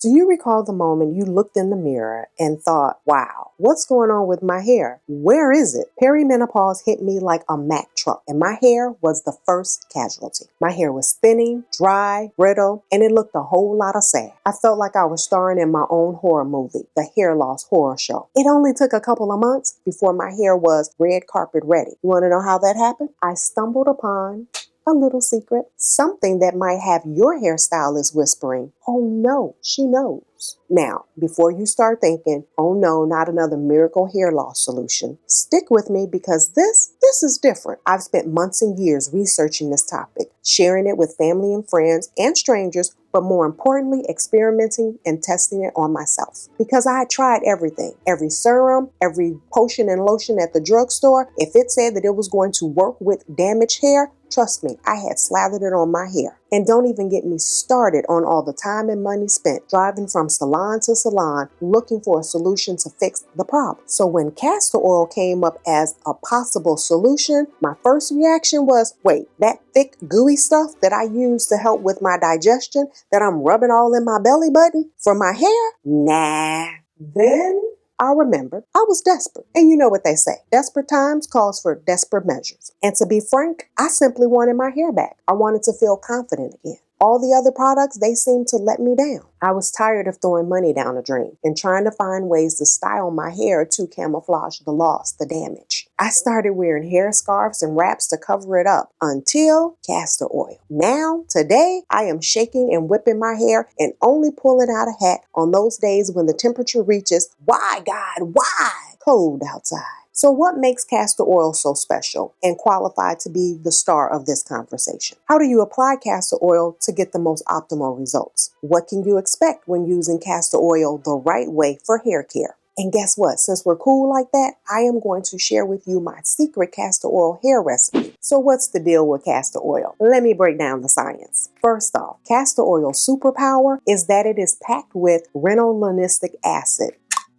Do you recall the moment you looked in the mirror and thought, wow, what's going on with my hair? Where is it? Perimenopause hit me like a Mack truck, and my hair was the first casualty. My hair was thinning, dry, brittle, and it looked a whole lot of sad. I felt like I was starring in my own horror movie, the Hair Loss Horror Show. It only took a couple of months before my hair was red carpet ready. You want to know how that happened? I stumbled upon a little secret, something that might have your hairstylist whispering, oh no, she knows. Now, before you start thinking, oh no, not another miracle hair loss solution, stick with me because this is different. I've spent months and years researching this topic, sharing it with family and friends and strangers, but more importantly, experimenting and testing it on myself. Because I had tried everything, every serum, every potion and lotion at the drugstore. If it said that it was going to work with damaged hair, trust me, I had slathered it on my hair. And don't even get me started on all the time and money spent driving from salon to salon looking for a solution to fix the problem. So when castor oil came up as a possible solution, my first reaction was, wait, that thick, gooey stuff that I use to help with my digestion that I'm rubbing all in my belly button for my hair? Nah. Then I remembered I was desperate. And you know what they say, desperate times calls for desperate measures. And to be frank, I simply wanted my hair back. I wanted to feel confident again. All the other products, they seemed to let me down. I was tired of throwing money down the drain and trying to find ways to style my hair to camouflage the loss, the damage. I started wearing hair scarves and wraps to cover it up until castor oil. Now, today, I am shaking and whipping my hair and only pulling out a hat on those days when the temperature reaches, why God, why? Cold outside. So what makes castor oil so special and qualified to be the star of this conversation? How do you apply castor oil to get the most optimal results? What can you expect when using castor oil the right way for hair care? And guess what? Since we're cool like that, I am going to share with you my secret castor oil hair recipe. So what's the deal with castor oil? Let me break down the science. First off, castor oil superpower is that it is packed with rhinolenic acid.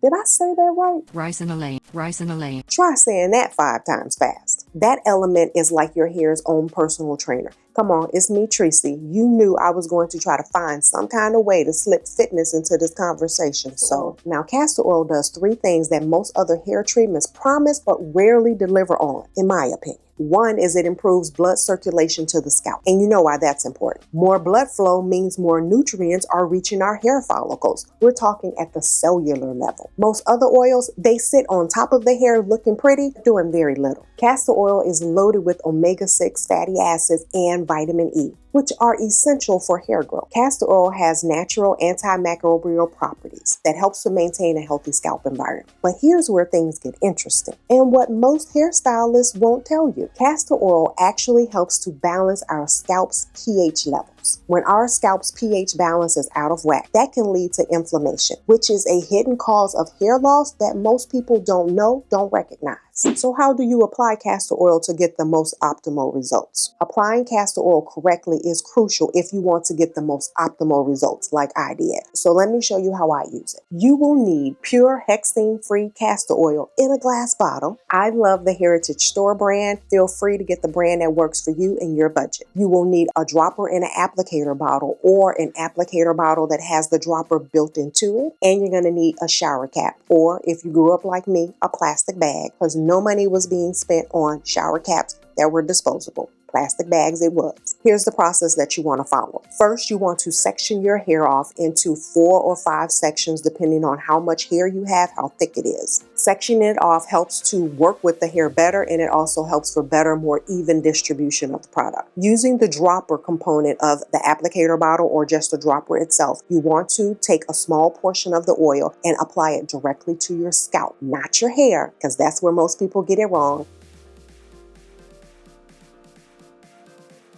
Did I say that right? Ricinolein. Try saying that 5 times fast. That element is like your hair's own personal trainer. Come on, it's me, Tressey. You knew I was going to try to find some kind of way to slip fitness into this conversation. So now castor oil does 3 things that most other hair treatments promise but rarely deliver on, in my opinion. One is it improves blood circulation to the scalp. And you know why that's important. More blood flow means more nutrients are reaching our hair follicles. We're talking at the cellular level. Most other oils, they sit on top of the hair looking pretty, doing very little. Castor oil is loaded with omega-6 fatty acids and vitamin E, which are essential for hair growth. Castor oil has natural antimicrobial properties that helps to maintain a healthy scalp environment. But here's where things get interesting, and what most hairstylists won't tell you. Castor oil actually helps to balance our scalp's pH levels. When our scalp's pH balance is out of whack, that can lead to inflammation, which is a hidden cause of hair loss that most people don't know, don't recognize. So how do you apply castor oil to get the most optimal results? Applying castor oil correctly is crucial if you want to get the most optimal results like I did. So let me show you how I use it. You will need pure hexane-free castor oil in a glass bottle. I love the Heritage Store brand. Feel free to get the brand that works for you and your budget. You will need a dropper in an applicator bottle or an applicator bottle that has the dropper built into it. And you're going to need a shower cap, or if you grew up like me, a plastic bag, because no money was being spent on shower caps that were disposable. Plastic bags it was. Here's the process that you want to follow. First, you want to section your hair off into 4 or 5 sections depending on how much hair you have, how thick it is. Sectioning it off helps to work with the hair better, and it also helps for better, more even distribution of the product. Using the dropper component of the applicator bottle or just the dropper itself, you want to take a small portion of the oil and apply it directly to your scalp, not your hair, because that's where most people get it wrong.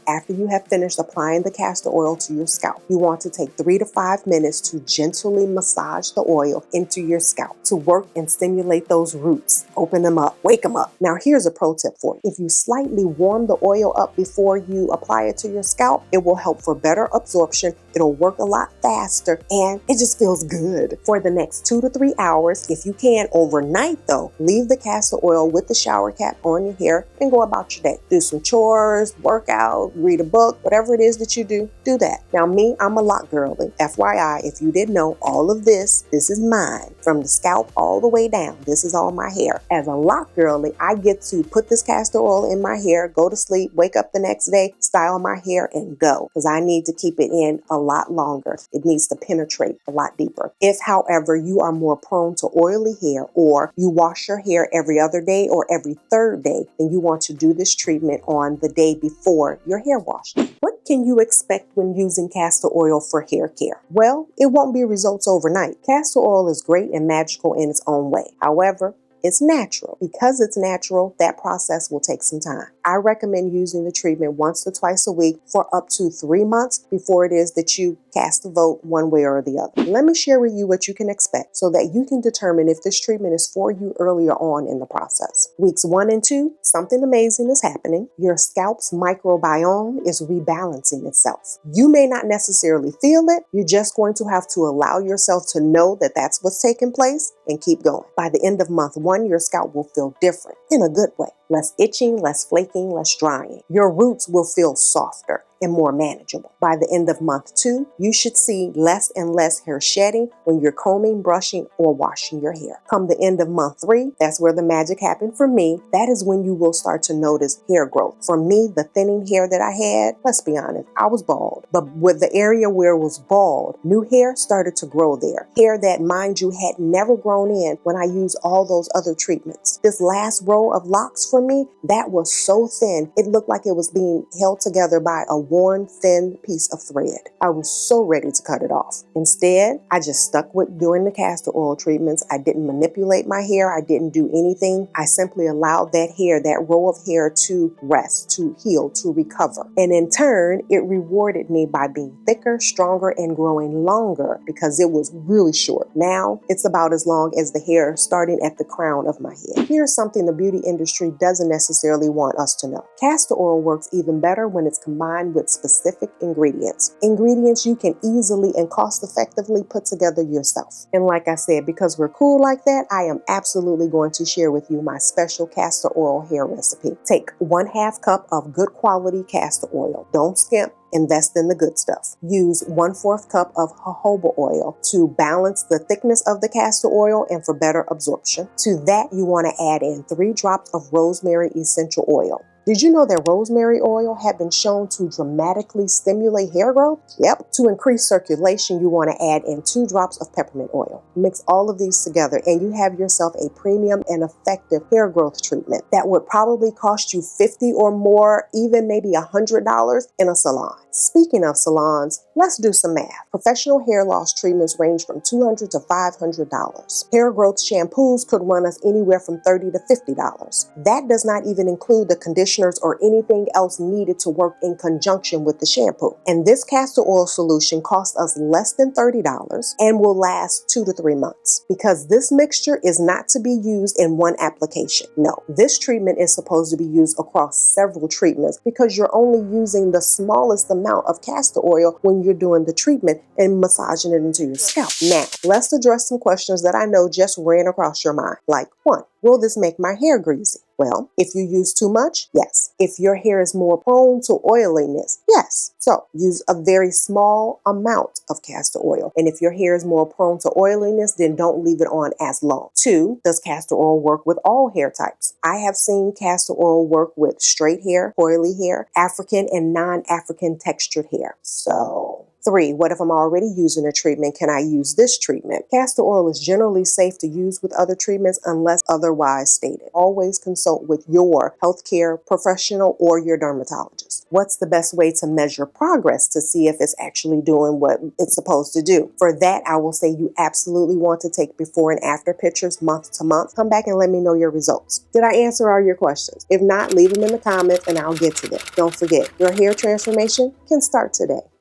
After you have finished applying the castor oil to your scalp, you want to take 3 to 5 minutes to gently massage the oil into your scalp to work and stimulate those roots. Open them up, wake them up. Now here's a pro tip for you. If you slightly warm the oil up before you apply it to your scalp, it will help for better absorption. It'll work a lot faster and it just feels good. For the next 2 to 3 hours, if you can overnight though, leave the castor oil with the shower cap on your hair and go about your day. Do some chores, work out, read a book, whatever it is that you do that. Now me, I'm a lock girly. FYI, if you didn't know, all of this is mine. From the scalp all the way down. This is all my hair. As a lock girly, I get to put this castor oil in my hair, go to sleep, wake up the next day, style my hair, and go. Because I need to keep it in a lot longer. It needs to penetrate a lot deeper. If, however, you are more prone to oily hair, or you wash your hair every other day or every third day, then you want to do this treatment on the day before your hair wash. What can you expect when using castor oil for hair care? Well, it won't be results overnight. Castor oil is great and magical in its own way. However, it's natural. Because it's natural, that process will take some time. I recommend using the treatment once or twice a week for up to 3 months before it is that you cast a vote one way or the other. Let me share with you what you can expect so that you can determine if this treatment is for you earlier on in the process. Weeks 1 and 2, something amazing is happening. Your scalp's microbiome is rebalancing itself. You may not necessarily feel it. You're just going to have to allow yourself to know that that's what's taking place and keep going. By the end of month 1, your scalp will feel different in a good way. Less itching, less flaking, less drying. Your roots will feel softer and more manageable. By the end of month 2, you should see less and less hair shedding when you're combing, brushing, or washing your hair. Come the end of month 3, that's where the magic happened for me. That is when you will start to notice hair growth. For me, the thinning hair that I had, let's be honest, I was bald. But with the area where it was bald, new hair started to grow there. Hair that, mind you, had never grown in when I used all those other treatments. This last row of locks for me, that was so thin, it looked like it was being held together by a worn, thin piece of thread. I was so ready to cut it off. Instead, I just stuck with doing the castor oil treatments. I didn't manipulate my hair. I didn't do anything. I simply allowed that hair, that row of hair, to rest, to heal, to recover. And in turn, it rewarded me by being thicker, stronger, and growing longer because it was really short. Now, it's about as long as the hair starting at the crown of my head. Here's something the beauty industry doesn't necessarily want us to know. Castor oil works even better when it's combined with specific ingredients. Ingredients you can easily and cost effectively put together yourself. And like I said, because we're cool like that, I am absolutely going to share with you my special castor oil hair recipe. Take 1/2 cup of good quality castor oil. Don't skimp. Invest in the good stuff. Use 1/4 cup of jojoba oil to balance the thickness of the castor oil and for better absorption. To that, you want to add in 3 drops of rosemary essential oil. Did you know that rosemary oil had been shown to dramatically stimulate hair growth? Yep. To increase circulation, you want to add in 2 drops of peppermint oil. Mix all of these together and you have yourself a premium and effective hair growth treatment that would probably cost you $50 or more, even maybe $100 in a salon. Speaking of salons, let's do some math. Professional hair loss treatments range from $200 to $500. Hair growth shampoos could run us anywhere from $30 to $50. That does not even include the conditioners or anything else needed to work in conjunction with the shampoo. And this castor oil solution costs us less than $30 and will last 2 to 3 months. Because this mixture is not to be used in one application. No, this treatment is supposed to be used across several treatments because you're only using the smallest amount of castor oil when you're doing the treatment and massaging it into your scalp. Now, let's address some questions that I know just ran across your mind. Like, 1, will this make my hair greasy? Well, if you use too much, yes. If your hair is more prone to oiliness, yes. So use a very small amount of castor oil. And if your hair is more prone to oiliness, then don't leave it on as long. 2, does castor oil work with all hair types? I have seen castor oil work with straight hair, coily hair, African and non-African textured hair. So 3, what if I'm already using a treatment? Can I use this treatment? Castor oil is generally safe to use with other treatments unless otherwise stated. Always consult with your healthcare professional or your dermatologist. What's the best way to measure progress to see if it's actually doing what it's supposed to do? For that, I will say you absolutely want to take before and after pictures month to month. Come back and let me know your results. Did I answer all your questions? If not, leave them in the comments and I'll get to them. Don't forget, your hair transformation can start today.